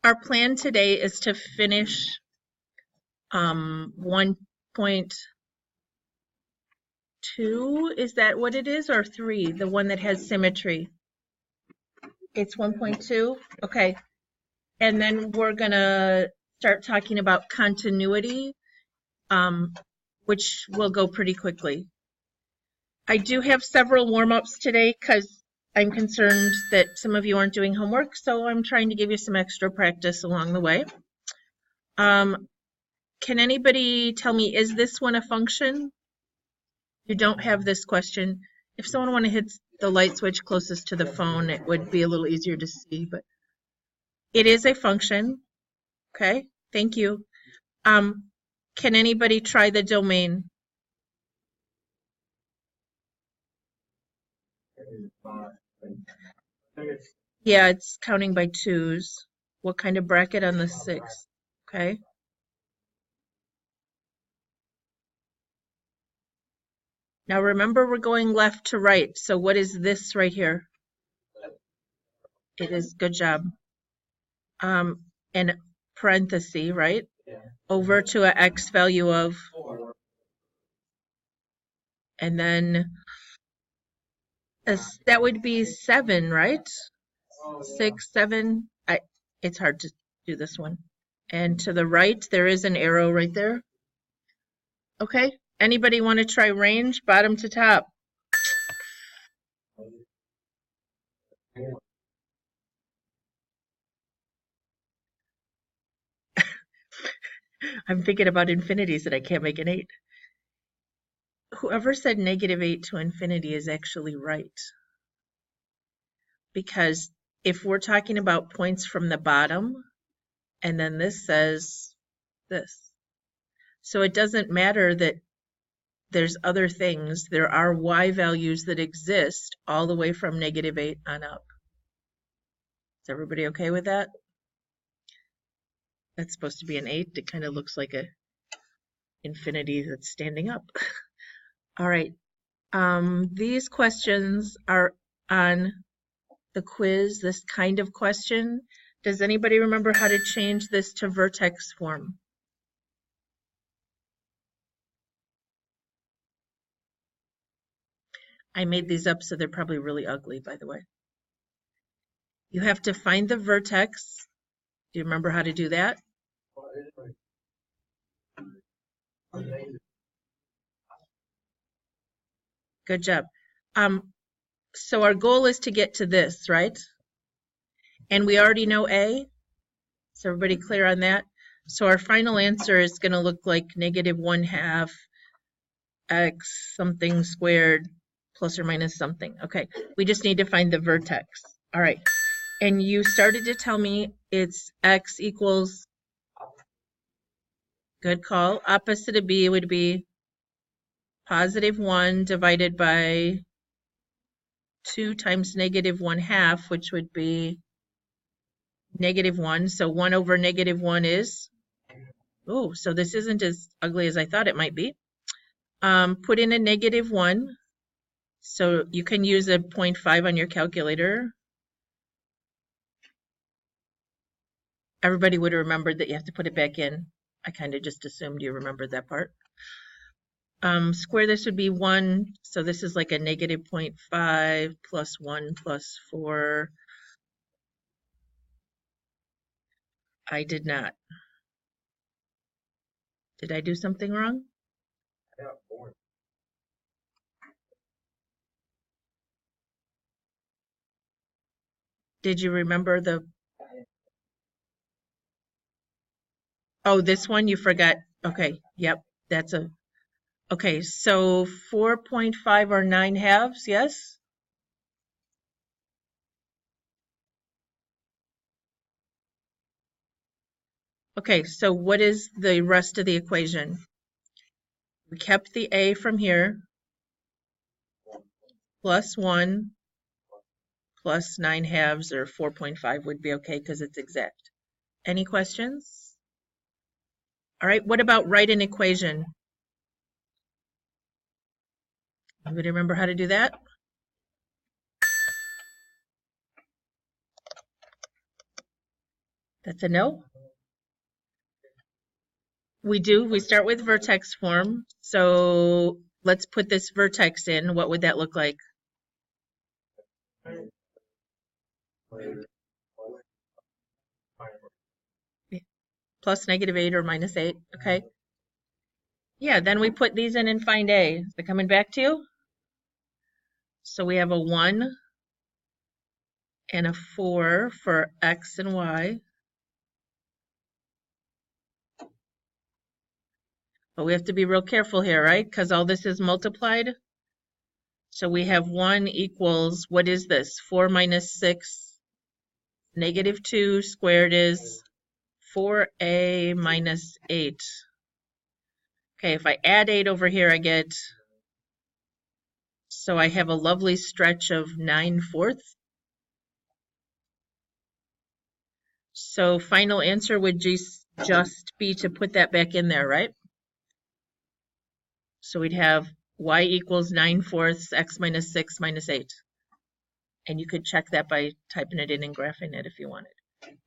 Our plan today is to finish 1.2. Is that what it is, or 3? The one that has symmetry. It's 1.2. Okay. And then we're gonna start talking about continuity, which will go pretty quickly. I do have several warm-ups today because I'm concerned that some of you aren't doing homework, so I'm trying to give you some extra practice along the way. Can anybody tell me, is this one a function? You don't have this question. If someone want to hit the light switch closest to the phone, it would be a little easier to see, but it is a function. Okay, thank you. Can anybody try the domain? Yeah, it's counting by 2s. What kind of bracket on the 6? Okay. Now remember, we're going left to right. So what is this right here? It is, good job. And parenthesis, right? Over to a x value of, and then that would be 7, right? 6, 7. It's hard to do this one. And to the right, there is an arrow right there. Okay. Anybody want to try range, bottom to top? I'm thinking about infinities that I can't make an 8. Whoever said -8 to infinity is actually right. Because if we're talking about points from the bottom, and then this says this. So it doesn't matter that there's other things. There are y values that exist all the way from -8 on up. Is everybody okay with that? That's supposed to be an 8. It kind of looks like a infinity that's standing up. All right. These questions are on the quiz, this kind of question. Does anybody remember how to change this to vertex form? I made these up, so they're probably really ugly, by the way. You have to find the vertex. Do you remember how to do that? Good job. So our goal is to get to this, right? And we already know A. Is everybody clear on that? So our final answer is going to look like -1/2 x something squared plus or minus something. Okay, we just need to find the vertex. All right, and you started to tell me it's x equals, good call. Opposite of B would be +1 divided by 2 times -1/2, which would be -1. So 1 over -1 is, oh, so this isn't as ugly as I thought it might be. Put in a -1. So you can use a 0.5 on your calculator. Everybody would have remembered that you have to put it back in. I kind of just assumed you remembered that part. Square this would be 1. So this is like a -0.5 plus 1 plus 4. I did not. Did I do something wrong? Did you remember the... Oh, this one you forgot. Okay, yep, that's a... Okay, so 4.5 or 9/2, yes? Okay, so what is the rest of the equation? We kept the a from here, plus 1, plus 9/2, or 4.5 would be okay because it's exact. Any questions? All right, what about write an equation? Anybody remember how to do that? That's a no? We do. We start with vertex form. So let's put this vertex in. What would that look like? Plus -8 or -8. Okay. Yeah, then we put these in and find A. Is it coming back to you? So we have a 1 and a 4 for X and Y. But we have to be real careful here, right? Because all this is multiplied. So we have 1 equals, what is this? 4 minus 6, -2 squared is 4A minus 8. Okay, if I add 8 over here, I get, so I have a lovely stretch of 9/4. So final answer would just be to put that back in there, right? So we'd have y equals 9/4 x minus 6 minus 8. And you could check that by typing it in and graphing it if you wanted.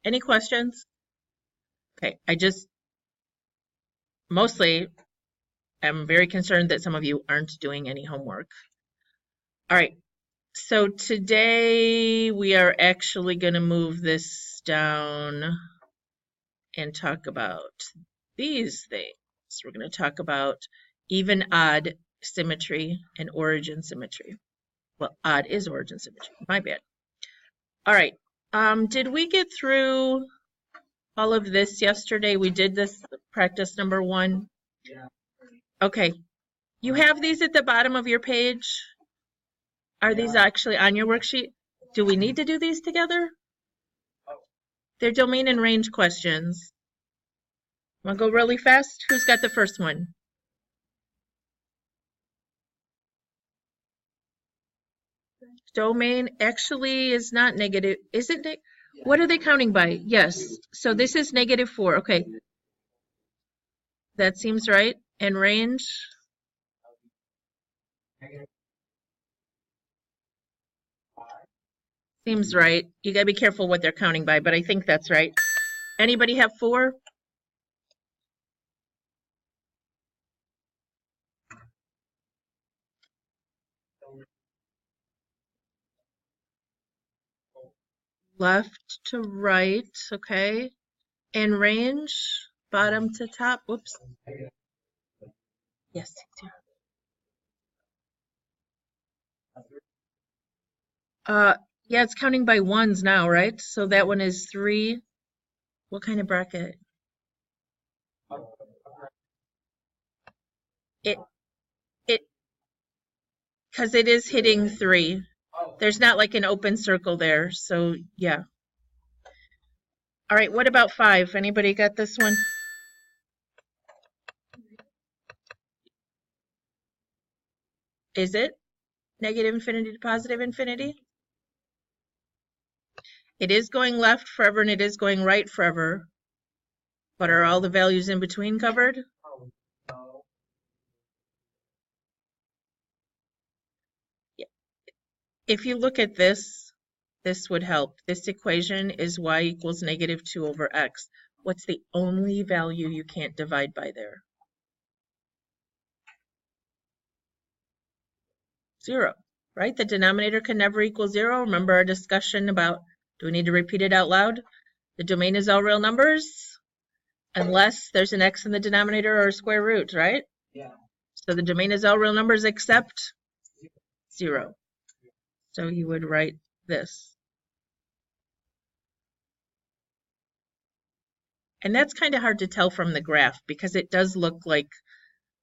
Any questions? Okay, I just mostly am very concerned that some of you aren't doing any homework. All right, so today we are actually going to move this down and talk about these things. We're going to talk about even odd symmetry and origin symmetry. Well, odd is origin symmetry. My bad. All right. Did we get through all of this yesterday? We did this practice number 1. Yeah. Okay. You have these at the bottom of your page. Are these actually on your worksheet? Do we need to do these together? They're domain and range questions. Want to go really fast? Who's got the first one? Domain actually is not negative. Is it? What are they counting by? Yes. So this is -4. Okay. That seems right. And range? Seems right. You got to be careful what they're counting by, but I think that's right. Anybody have 4? Left to right, okay. And range, bottom to top. Whoops. Yes. Yeah, it's counting by ones now, right? So that one is 3. What kind of bracket? Because it is hitting 3. There's not like an open circle there, so yeah. All right, what about 5? Anybody got this one? Is it negative infinity to positive infinity? It is going left forever and it is going right forever. But are all the values in between covered? Yeah. If you look at this, this would help. This equation is y equals -2 over x. What's the only value you can't divide by there? 0, right? The denominator can never equal 0. Remember our discussion about, do we need to repeat it out loud? The domain is all real numbers, unless there's an x in the denominator or a square root, right? Yeah. So the domain is all real numbers except 0. So you would write this. And that's kind of hard to tell from the graph because it does look like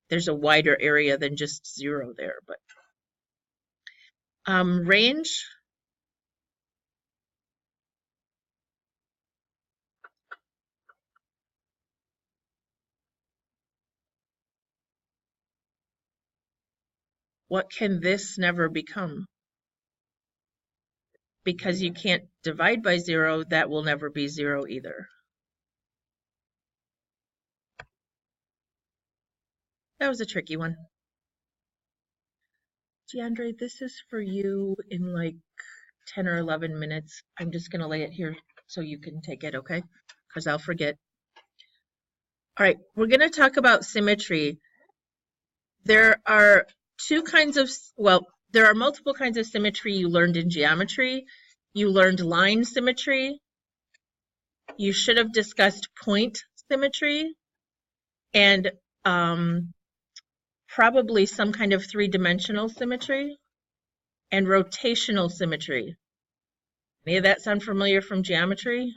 there's a wider area than just 0 there. But range. What can this never become? Because you can't divide by 0, that will never be 0 either. That was a tricky one. DeAndre, this is for you in like 10 or 11 minutes. I'm just going to lay it here so you can take it, okay? because I'll forget. All right, we're going to talk about symmetry. There are there are multiple kinds of symmetry you learned in geometry. You learned line symmetry. You should have discussed point symmetry and probably some kind of three-dimensional symmetry and rotational symmetry. Any of that sound familiar from geometry?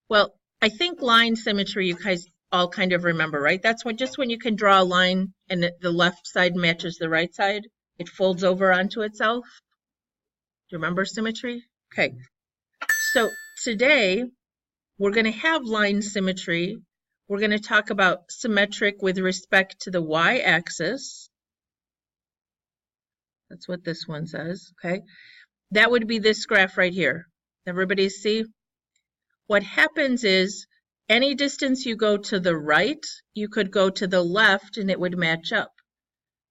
Well, I think line symmetry you guys all kind of remember, right? That's when you can draw a line and the left side matches the right side. It folds over onto itself. Do you remember symmetry? Okay. So today we're going to have line symmetry. We're going to talk about symmetric with respect to the y-axis. That's what this one says, okay? That would be this graph right here. Everybody see? What happens is any distance you go to the right, you could go to the left and it would match up.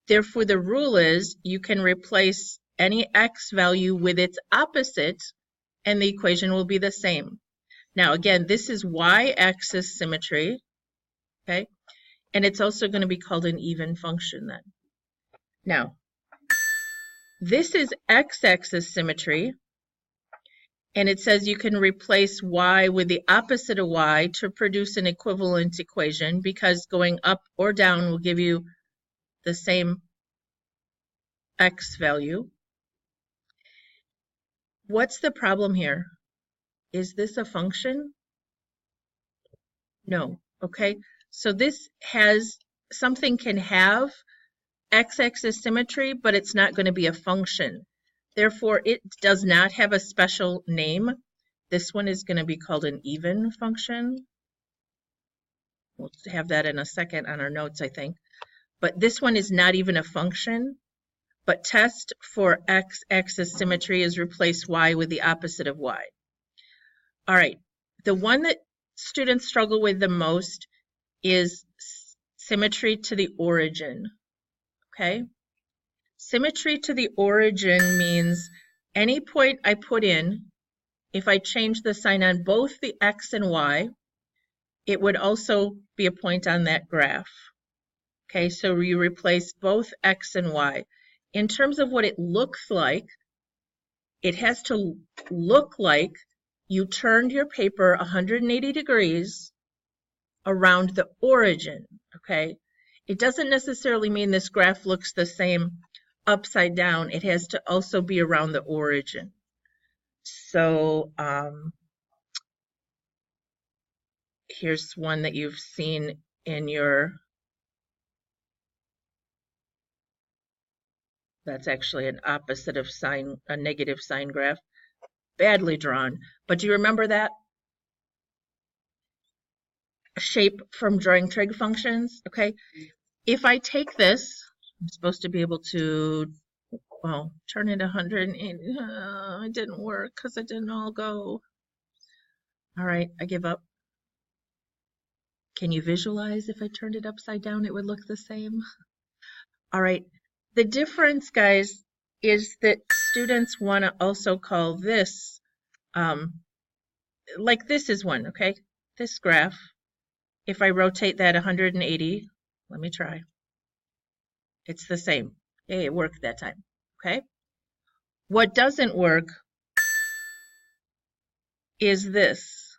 Therefore, the rule is you can replace any x value with its opposite and the equation will be the same. Now, again, this is y-axis symmetry, okay? And it's also going to be called an even function then. Now, this is x-axis symmetry, and it says you can replace y with the opposite of y to produce an equivalent equation because going up or down will give you the same x value. What's the problem here? Is this a function? No, okay? So this has, something can have x-axis symmetry, but it's not going to be a function. Therefore, it does not have a special name. This one is going to be called an even function. We'll have that in a second on our notes, I think. But this one is not even a function. But test for x-axis symmetry is replace y with the opposite of y. All right, the one that students struggle with the most is symmetry to the origin, okay? Symmetry to the origin means any point I put in, if I change the sign on both the x and y, it would also be a point on that graph. Okay, so you replace both x and y. In terms of what it looks like, it has to look like you turned your paper 180 degrees around the origin, okay? It doesn't necessarily mean this graph looks the same upside down. It has to also be around the origin. So here's one that you've seen in your, that's actually an opposite of sign, a negative sign graph. Badly drawn. But do you remember that shape from drawing trig functions? Okay. If I take this, I'm supposed to be able to, well, turn it 180. It didn't work because it didn't all go. All right, I give up. Can you visualize if I turned it upside down, it would look the same? All right. The difference, guys, is that students want to also call this, like this is one, okay? This graph, if I rotate that 180, let me try. It's the same. Hey, it worked that time, okay? What doesn't work is this,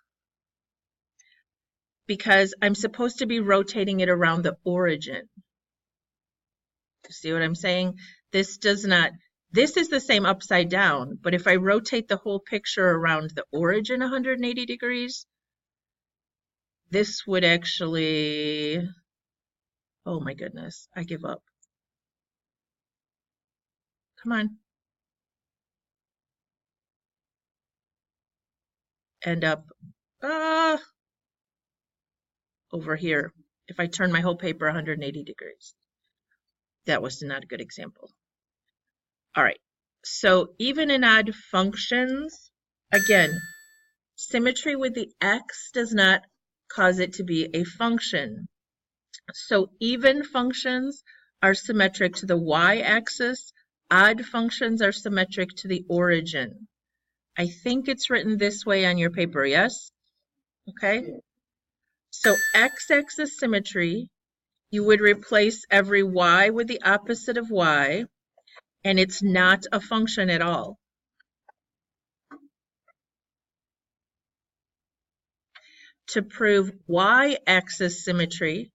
because I'm supposed to be rotating it around the origin. See what I'm saying? This does not, this is the same upside down, but if I rotate the whole picture around the origin 180 degrees, this would actually, oh my goodness, I give up. Come on. End up over here if I turn my whole paper 180 degrees. That was not a good example. All right, so even and odd functions, again, symmetry with the x does not cause it to be a function. So even functions are symmetric to the y-axis, odd functions are symmetric to the origin. I think it's written this way on your paper, yes? okay? So x-axis symmetry, you would replace every y with the opposite of y, and it's not a function at all. To prove y-axis symmetry,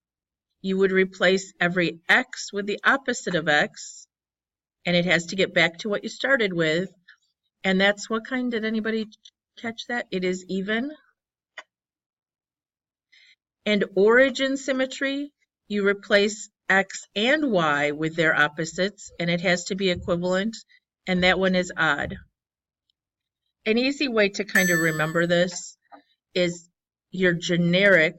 you would replace every x with the opposite of x, and it has to get back to what you started with. And that's what kind? Did anybody catch that? It is even. And origin symmetry, you replace x and y with their opposites, and it has to be equivalent, and that one is odd. An easy way to kind of remember this is your generic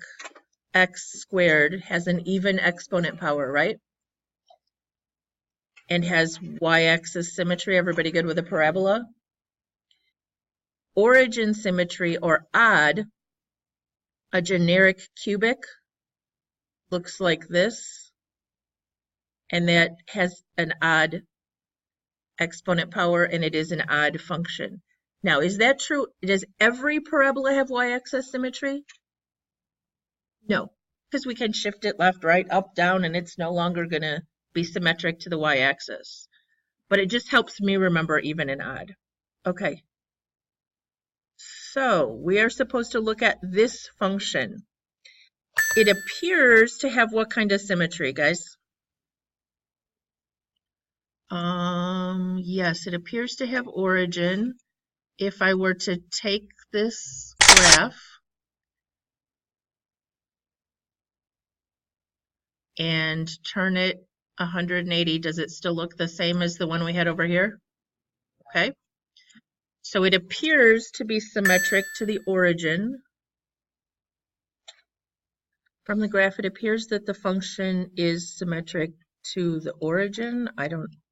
x squared has an even exponent power, right? And has y-axis symmetry. Everybody good with a parabola? Origin symmetry, or odd, a generic cubic looks like this, and that has an odd exponent power, and it is an odd function. Now, is that true? Does every parabola have y-axis symmetry? No, because we can shift it left, right, up, down, and it's no longer going to be symmetric to the y-axis. But it just helps me remember even and odd. Okay. So we are supposed to look at this function. It appears to have what kind of symmetry, guys? Yes, it appears to have origin. If I were to take this graph and turn it 180, does it still look the same as the one we had over here? Okay. So it appears to be symmetric to the origin. From the graph, it appears that the function is symmetric to the origin.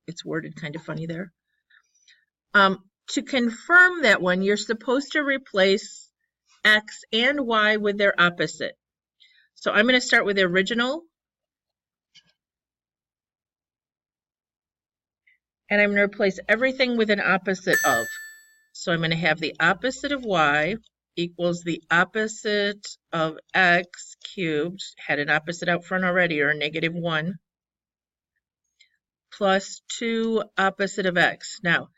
It's worded kind of funny there. To confirm that one, you're supposed to replace x and y with their opposite. So I'm going to start with the original. And I'm going to replace everything with an opposite of. So I'm going to have the opposite of y equals the opposite of x cubed, had an opposite out front already, or -1, plus 2 opposite of x. Now,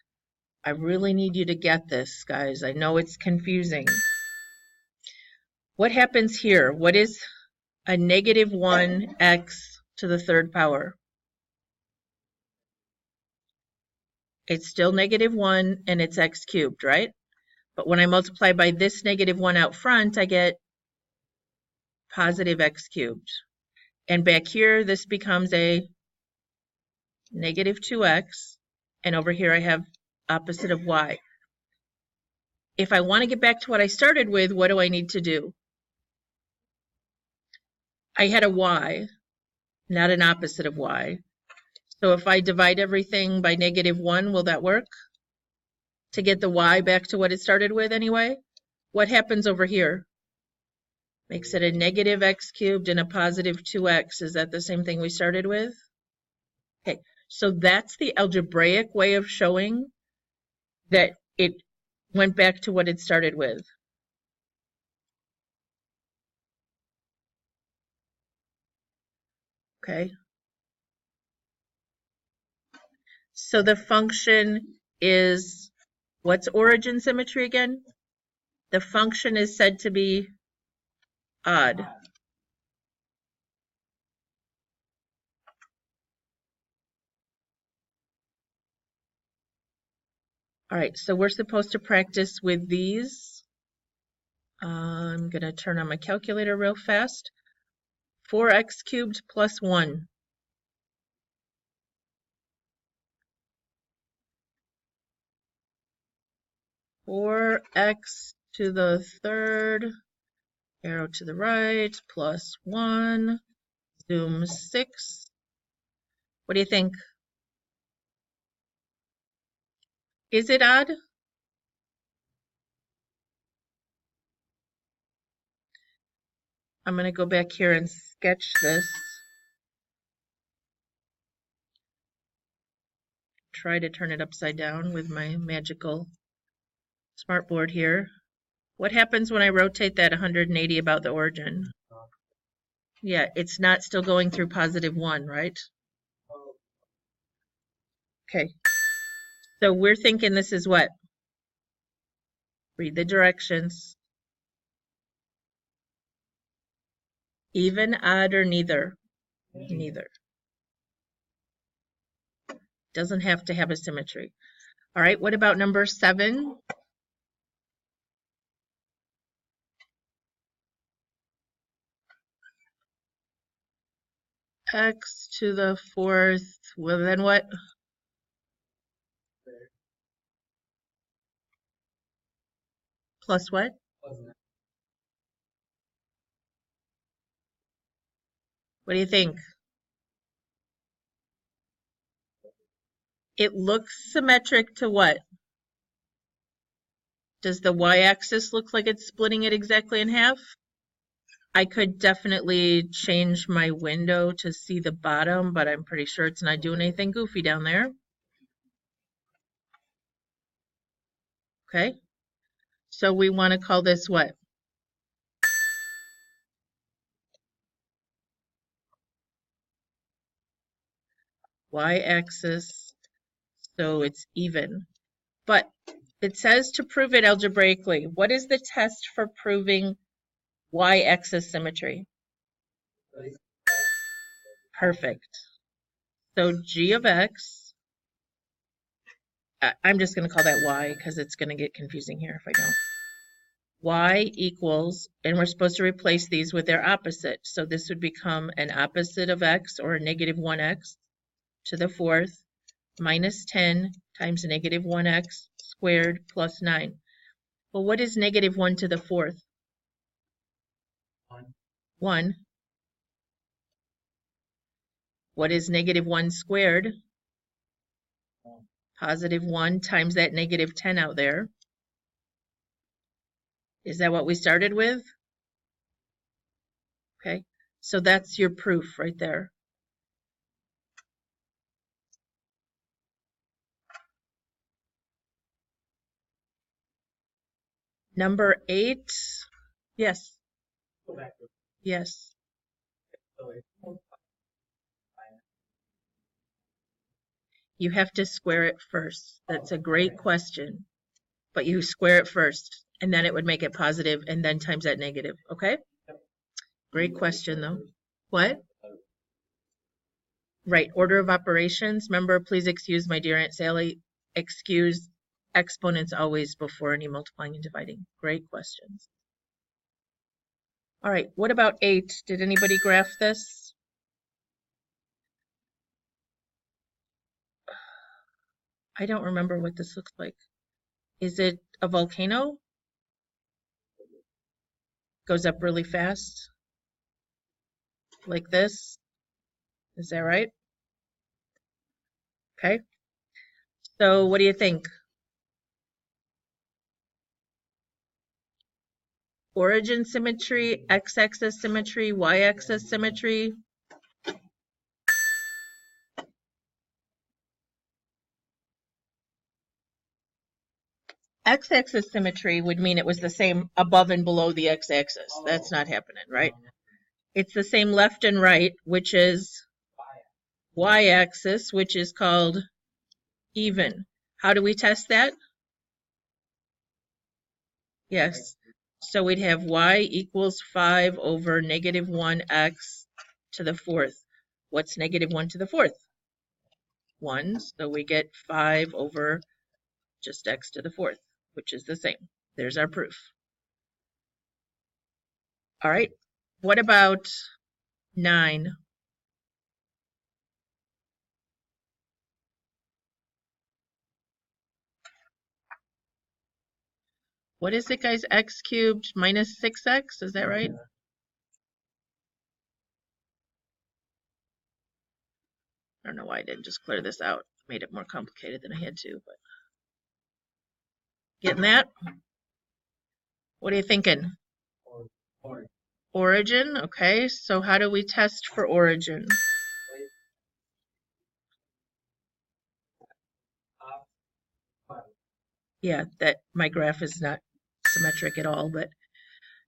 I really need you to get this, guys. I know it's confusing. What happens here? What is a -1x to the third power? It's still -1 and it's x cubed, right? But when I multiply by this -1 out front, I get positive x cubed. And back here, this becomes a -2x. And over here, I have opposite of y. If I want to get back to what I started with, what do I need to do? I had a y, not an opposite of y. So if I divide everything by -1, will that work? To get the y back to what it started with anyway? What happens over here? Makes it a -x cubed and a positive 2x. Is that the same thing we started with? Okay, so that's the algebraic way of showing that it went back to what it started with. Okay. So the function is, what's origin symmetry again? The function is said to be odd. All right, so we're supposed to practice with these. I'm going to turn on my calculator real fast. 4x cubed plus 1. Four x to the third, arrow to the right, plus 1, zoom 6. What do you think? Is it odd? I'm going to go back here and sketch this. Try to turn it upside down with my magical smartboard here. What happens when I rotate that 180 about the origin? Yeah, it's not still going through +1, right? Okay. So we're thinking this is what? Read the directions. Even, odd, or neither? Neither. Doesn't have to have a symmetry. All right, what about number 7? X to the 4th, well then what? Plus what? What do you think? It looks symmetric to what? Does the y-axis look like it's splitting it exactly in half? I could definitely change my window to see the bottom, but I'm pretty sure it's not doing anything goofy down there. Okay, so we want to call this what? Y-axis, so it's even. But it says to prove it algebraically. What is the test for proving y-axis symmetry? Perfect. So g of x, I'm just going to call that y because it's going to get confusing here if I don't. Y equals, and we're supposed to replace these with their opposite. So this would become an opposite of x, or a -1x to the 4th minus 10 times -1x squared plus 9. Well, what is -1 to the 4th? 1. What is -1 squared? +1 times that -10 out there. Is that what we started with? Okay, so that's your proof right there. Number 8, yes. Yes. You have to square it first. That's a great question. But you square it first, and then it would make it positive, and then times that negative, okay? Great question, though. What? Right, order of operations. Remember, please excuse my dear Aunt Sally, excuse exponents always before any multiplying and dividing. Great questions. All right, what about 8? Did anybody graph this? I don't remember what this looks like. Is it a volcano? Goes up really fast? Like this? Is that right? Okay. So what do you think? Origin symmetry, x-axis symmetry, y-axis symmetry? X-axis symmetry would mean it was the same above and below the x-axis. That's not happening, right? It's the same left and right, which is y-axis, which is called even. How do we test that? Yes. So we'd have y equals 5 over -1x to the 4th. What's -1 to the 4th? 1. So we get 5 over just x to the 4th, which is the same. There's our proof. All right. What about 9? What is it, guys? X cubed minus 6x, is that right? I don't know why I didn't just clear this out. Made it more complicated than I had to, but getting that? What are you thinking? Origin, okay. So how do we test for origin? Yeah, that my graph is not symmetric at all, but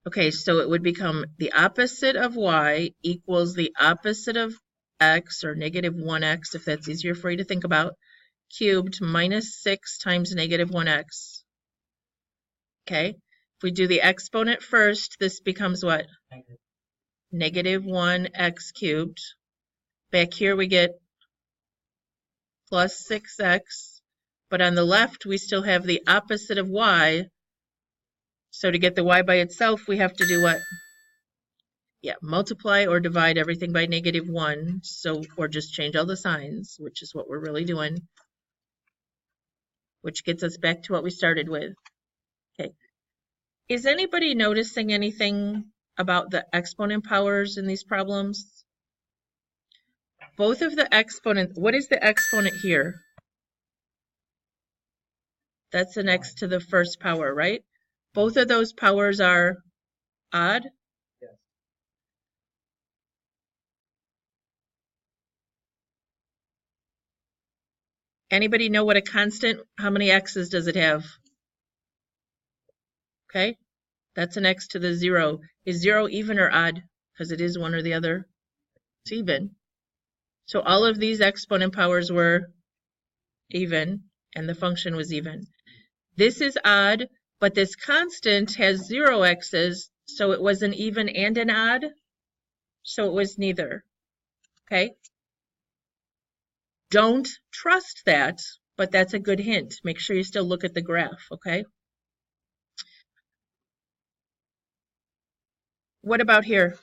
okay, so it would become the opposite of y equals the opposite of x, or negative 1x, if that's easier for you to think about, cubed minus 6 times negative 1x. Okay, if we do the exponent first, this becomes what? Negative 1x cubed. Back here we get plus 6x, but on the left we still have the opposite of y. So to get the y by itself, we have to do what? Yeah, multiply or divide everything by negative 1, so, or just change all the signs, which is what we're really doing, which gets us back to what we started with. Okay. Is anybody noticing anything about the exponent powers in these problems? Both of the exponents, what is the exponent here? That's the next to the first power, right? Both of those powers are odd? Yes. Anybody know what a constant, how many x's does it have? Okay, that's an x to the 0. Is 0 even or odd? Because it is one or the other. It's even. So all of these exponent powers were even, and the function was even. This is odd, but this constant has 0 x's, so it was an even and an odd, so it was neither. Okay? Don't trust that, but that's a good hint. Make sure you still look at the graph, okay? What about here?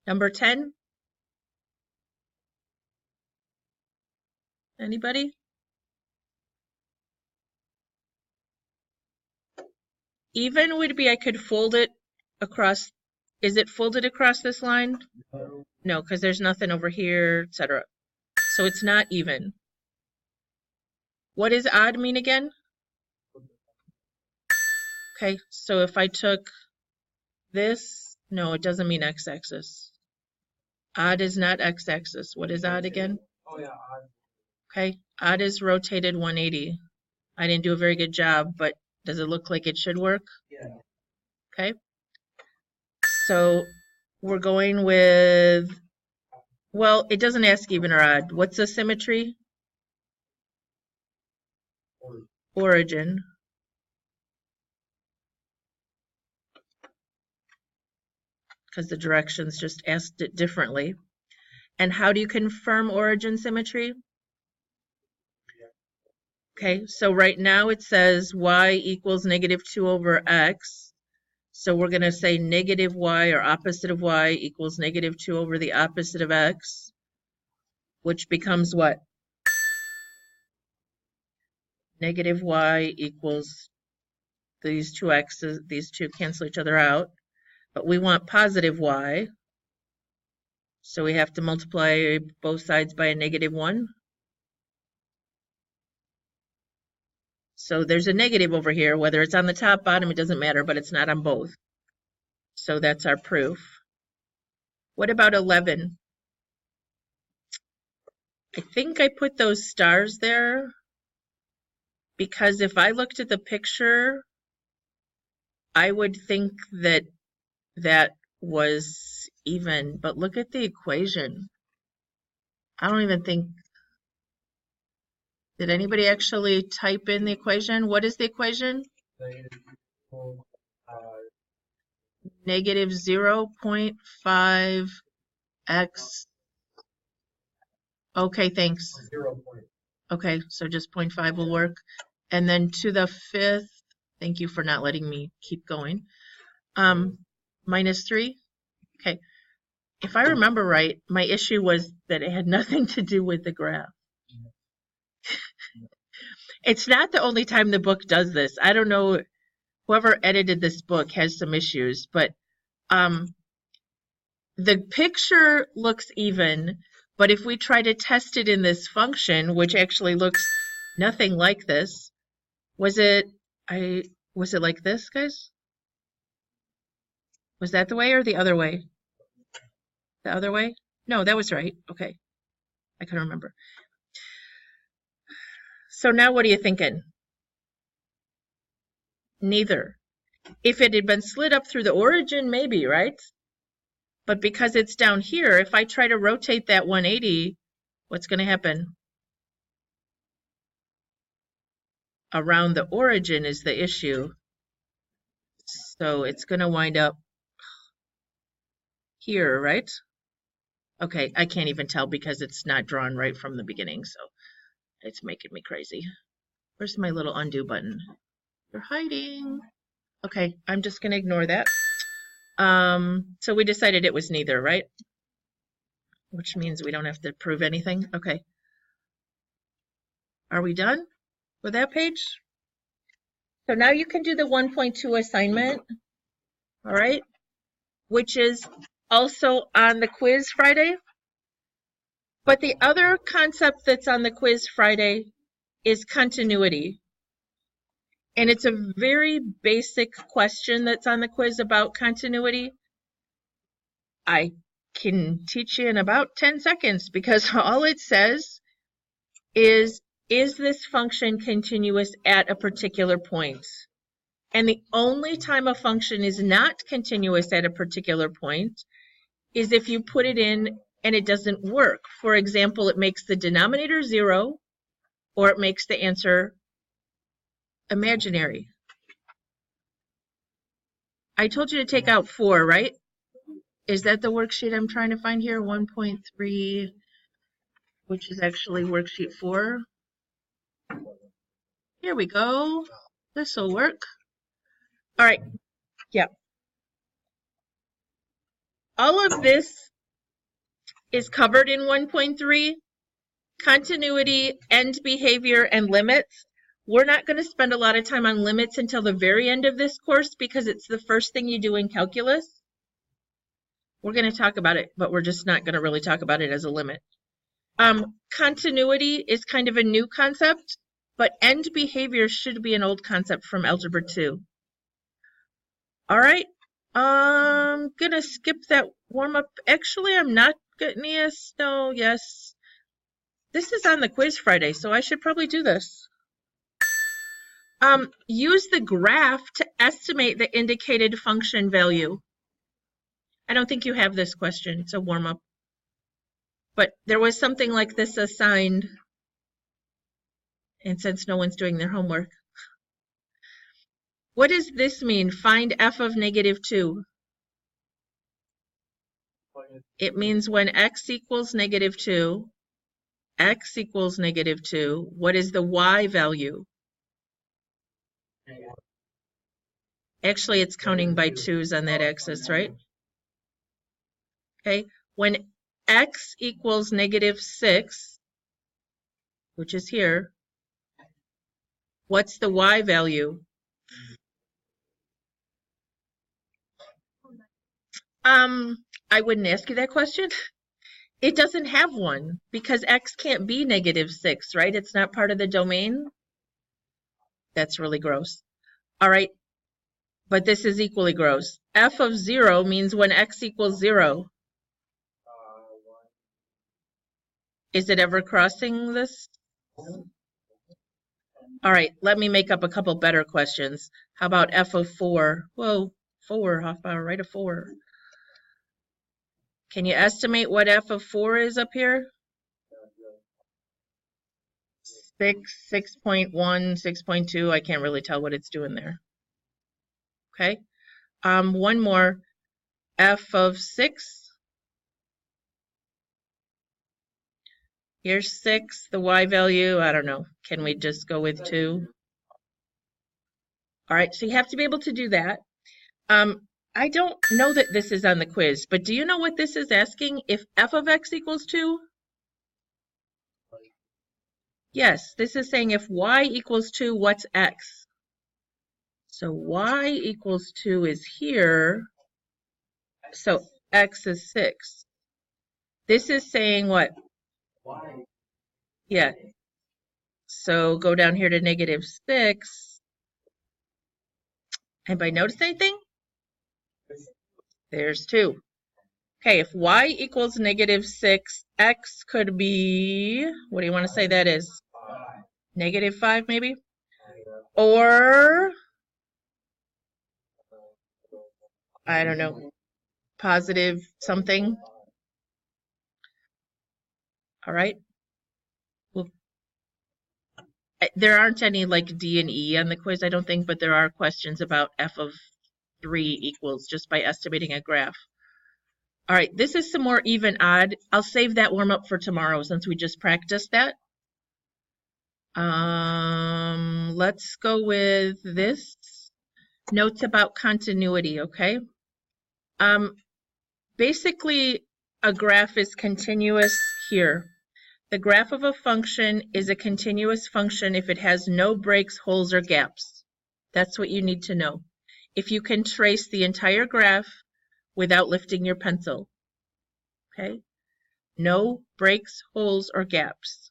Number 10? Anybody? Even would be I could fold it across. Is it folded across this line? No, because there's nothing over here, etc. So it's not even. What does odd mean again? Okay, so if I took this, no, it doesn't mean x-axis. Odd is not x-axis. What is odd again? Oh yeah, odd. Okay, odd is rotated 180. I didn't do a very good job, but does it look like it should work? Yeah. Okay, so we're going with, well, it doesn't ask even or odd. What's the symmetry? Origin. Because the directions just asked it differently. And how do you confirm origin symmetry? Okay, so right now it says y equals negative 2 over x. So we're going to say negative y, or opposite of y, equals negative 2 over the opposite of x, which becomes what? Negative y equals these two x's, these two cancel each other out. But we want positive y, so we have to multiply both sides by a negative 1. So there's a negative over here, whether it's on the top, bottom, it doesn't matter, but it's not on both. So that's our proof. What about 11? I think I put those stars there because if I looked at the picture, I would think that that was even, but look at the equation. I don't even think, did anybody actually type in the equation? What is the equation? Negative 0.5 x. Okay, thanks. 0 point. Okay, so just 0.5 will work. And then to the 5th, thank you for not letting me keep going. Minus 3. Okay. If I remember right, my issue was that it had nothing to do with the graph. It's not the only time the book does this. I don't know, whoever edited this book has some issues, but the picture looks even, but if we try to test it in this function, which actually looks nothing like this, was it like this, guys? Was that the way or the other way? The other way? No, that was right. Okay. I couldn't remember. So now what are you thinking? Neither. If it had been slid up through the origin, maybe, right? But because it's down here, if I try to rotate that 180, what's going to happen? Around the origin is the issue. So it's going to wind up here, right? Okay, I can't even tell because it's not drawn right from the beginning, so it's making me crazy. Where's my little undo button? You're hiding. Okay, I'm just going to ignore that. So we decided it was neither, right? Which means we don't have to prove anything. Okay. Are we done with that page? So now you can do the 1.2 assignment, all right, which is also on the quiz Friday. But the other concept that's on the quiz Friday is continuity. And it's a very basic question that's on the quiz about continuity. I can teach you in about 10 seconds because all it says is this function continuous at a particular point? And the only time a function is not continuous at a particular point is if you put it in and it doesn't work. For example, it makes the denominator 0 or it makes the answer imaginary. I told you to take out 4, right? Is that the worksheet I'm trying to find here? 1.3, which is actually worksheet 4. Here we go. This will work. All right. Yeah. All of this is covered in 1.3. Continuity, end behavior, and limits. We're not going to spend a lot of time on limits until the very end of this course because it's the first thing you do in calculus. We're going to talk about it, but we're just not going to really talk about it as a limit. Continuity is kind of a new concept, but end behavior should be an old concept from Algebra 2. All right, I'm going to skip that warm-up. Actually, I'm not going to, yes, no, yes. This is on the quiz Friday, so I should probably do this. Use the graph to estimate the indicated function value. I don't think you have this question. It's a warm-up. But there was something like this assigned. And since no one's doing their homework. What does this mean? Find f of -2. It means when x equals -2, x equals -2, what is the y value? Actually, it's counting by 2's on that axis, right? Okay, when x equals -6, which is here, what's the y value? I wouldn't ask you that question. It doesn't have one because x can't be -6, right? It's not part of the domain. That's really gross. All right, but this is equally gross. F of 0 means when x equals 0. Is it ever crossing this? All right, let me make up a couple better questions. How about f of 4? Whoa, 4, how about right of 4? Can you estimate what f of 4 is up here? 6, 6.1, 6.2. I can't really tell what it's doing there. Okay. One more. F of 6. Here's 6. The y value, I don't know. Can we just go with 2? All right, so you have to be able to do that. I don't know that this is on the quiz, but do you know what this is asking? If f of x equals 2? Yes, this is saying if y equals 2, what's x? So y equals 2 is here. So x is 6. This is saying what? Yeah. So go down here to -6. Anybody notice anything? There's 2. Okay, if y equals -6, x could be, what do you want to say that is? -5 maybe? Or I don't know, positive something. All right. Well, there aren't any like D and E on the quiz, I don't think, but there are questions about f of 3 equals just by estimating a graph. All right, this is some more even odd. I'll save that warm up for tomorrow since we just practiced that. Let's go with this. Notes about continuity, okay? Basically, a graph is continuous here. The graph of a function is a continuous function if it has no breaks, holes, or gaps. That's what you need to know. If you can trace the entire graph without lifting your pencil, okay? No breaks, holes, or gaps.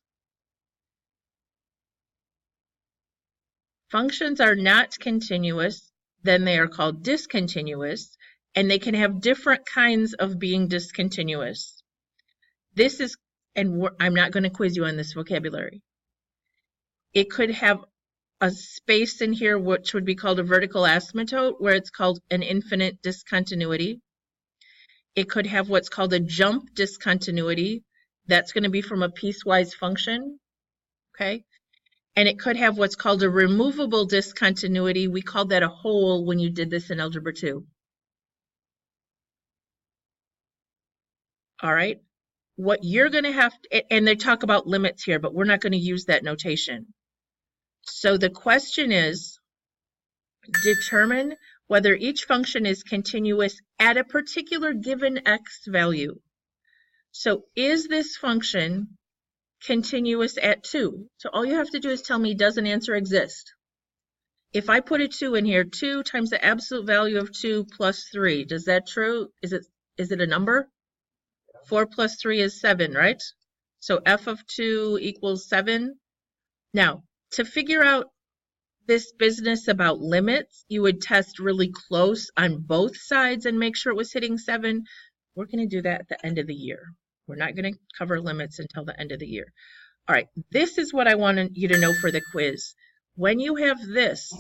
Functions are not continuous, then they are called discontinuous, and they can have different kinds of being discontinuous. This is, and I'm not going to quiz you on this vocabulary. It could have a space in here which would be called a vertical asymptote, where it's called an infinite discontinuity. It could have what's called a jump discontinuity. That's going to be from a piecewise function, okay? And it could have what's called a removable discontinuity. We called that a hole when you did this in Algebra 2. All right? What you're going to have, and they talk about limits here, but we're not going to use that notation. So the question is, determine whether each function is continuous at a particular given x value. So is this function continuous at 2? So all you have to do is tell me, does an answer exist? If I put a 2 in here, 2 times the absolute value of 2 plus 3, does that true? Is it a number? 4 plus 3 is 7, right? So f of 2 equals 7. Now, to figure out this business about limits, you would test really close on both sides and make sure it was hitting 7. We're going to do that at the end of the year. We're not going to cover limits until the end of the year. All right, this is what I want you to know for the quiz. When you have this,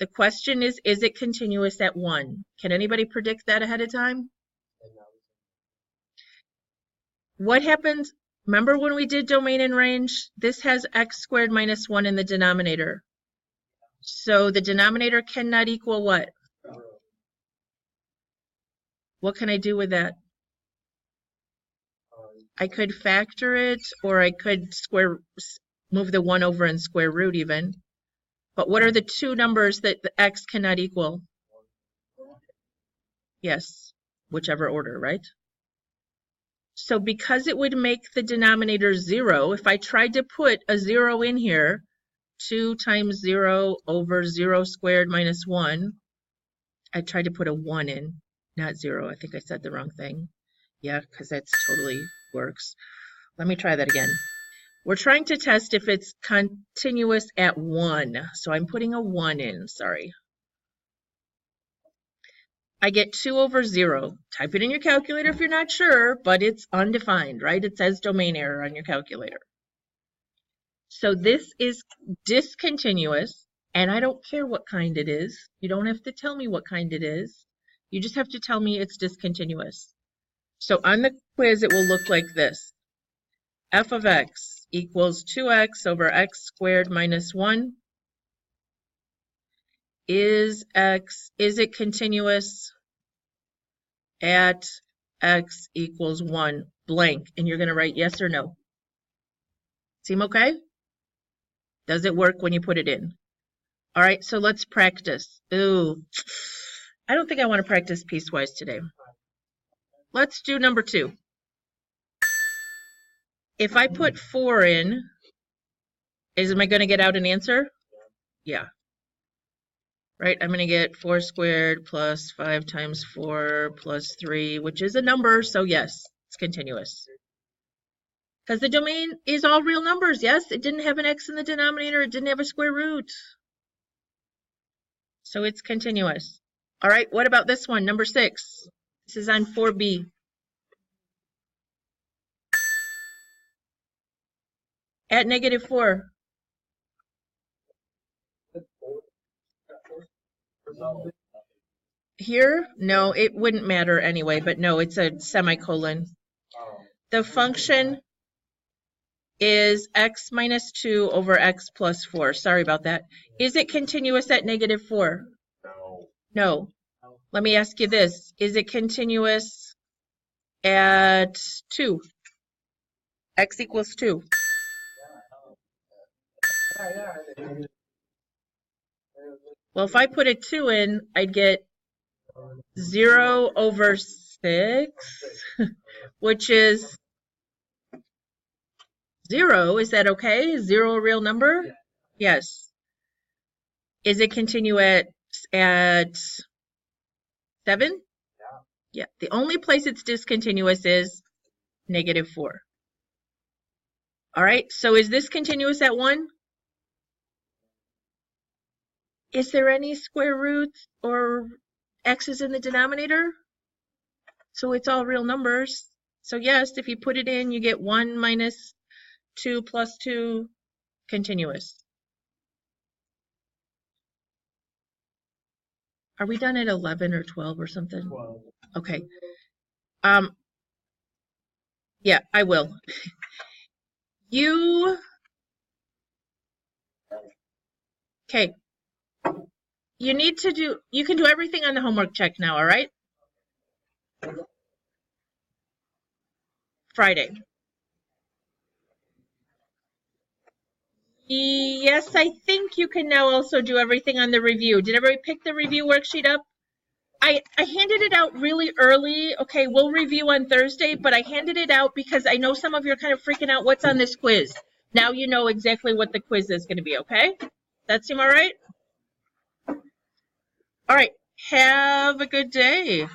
the question is it continuous at 1? Can anybody predict that ahead of time? What happens? Remember when we did domain and range? This has x squared minus 1 in the denominator. So the denominator cannot equal what? What can I do with that? I could factor it, or I could move the 1 over and square root even. But what are the two numbers that the x cannot equal? Yes, whichever order, right? So because it would make the denominator 0, if I tried to put a 0 in here, 2 times 0 over 0 squared minus 1, I tried to put a 1 in, not 0. I think I said the wrong thing. Yeah, because that's totally works. Let me try that again. We're trying to test if it's continuous at 1. So I'm putting a 1 in, sorry. I get 2 over 0. Type it in your calculator if you're not sure, but it's undefined, right? It says domain error on your calculator. So this is discontinuous, and I don't care what kind it is. You don't have to tell me what kind it is. You just have to tell me it's discontinuous. So on the quiz, it will look like this. F of x equals 2x over x squared minus 1. Is it continuous at x equals 1 blank? And you're going to write yes or no. Seem okay? Does it work when you put it in? All right, so let's practice. Ooh, I don't think I want to practice piecewise today. Let's do number 2. If I put 4 in, am I going to get out an answer? Yeah. Right, I'm going to get 4 squared plus 5 times 4 plus 3, which is a number, so yes, it's continuous. Because the domain is all real numbers, yes? It didn't have an x in the denominator, it didn't have a square root. So it's continuous. All right, what about this one, number 6? This is on 4B. At negative 4. here? No, it wouldn't matter anyway, but no, it's a semicolon. The function is x minus 2 over x plus 4. Sorry about that. Is it continuous at negative 4? No. Let me ask you this. Is it continuous at 2? X equals 2. Well, if I put a 2 in, I'd get 0 over 6, which is 0. Is that okay? Is 0 a real number? Yes. Is it continuous at 7? Yeah. The only place it's discontinuous is negative 4. All right. So is this continuous at 1? Is there any square roots or x's in the denominator? So it's all real numbers. So yes, if you put it in, you get 1 minus 2 plus 2, continuous. Are we done at 11 or 12 or something? 12. Okay. Yeah, I will. Okay. You need to do, you can do everything on the homework check now, all right? Friday. Yes, I think you can now also do everything on the review. Did everybody pick the review worksheet up? I handed it out really early. Okay, we'll review on Thursday, but I handed it out because I know some of you are kind of freaking out. What's on this quiz? Now you know exactly what the quiz is going to be, okay? That seem all right? All right, have a good day.